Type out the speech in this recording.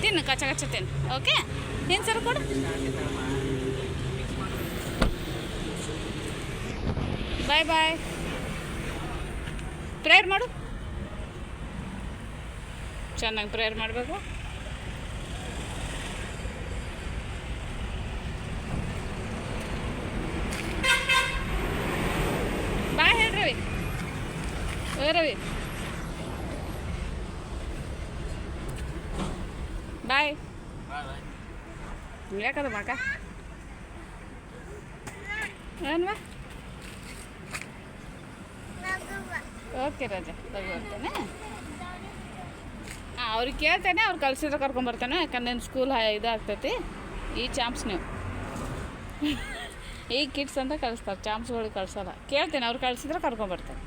ತಿನ್ನು ಕಚ್ಚ ಕಚ್ಚ ತಿನ್ನು. ಓಕೆ, ಏನು ಸರ್ ಕೊಡು. ಬಾಯ್ ಬಾಯ್. ಪ್ರೇಯರ್ ಮಾಡು, ಚೆನ್ನಾಗಿ ಪ್ರೇಯರ್ ಮಾಡಬೇಕು. ಬಾಯ್ ಹೇಳಿ ರವಿ. ರವಿ ಬಾಯ್. ಯಾಕದ ಮಗ ಏನ್ವಾ? ಓಕೆ ರಾಜಾ, ಬರ್ತೇನೆ. ಹಾಂ, ಅವ್ರಿಗೆ ಕೇಳ್ತೇನೆ, ಅವ್ರು ಕಳ್ಸಿದ್ರೆ ಕರ್ಕೊಂಬರ್ತೇನೆ. ಯಾಕಂದ್ರೆ ನಿನ್ನ ಸ್ಕೂಲ್ ಇದಾಗ್ತೈತಿ. ಈ ಚಾಂಪ್ಸ್ ನೀವು ಈಗ ಕಿಡ್ಸ್ ಅಂತ ಕಳಿಸ್ತಾರೆ, ಚಾಂಪ್ಸ್ಗಳಿಗೆ ಕಳ್ಸೋಲ್ಲ. ಕೇಳ್ತೇನೆ, ಅವ್ರು ಕಳ್ಸಿದ್ರೆ ಕರ್ಕೊಂಬರ್ತೇನೆ.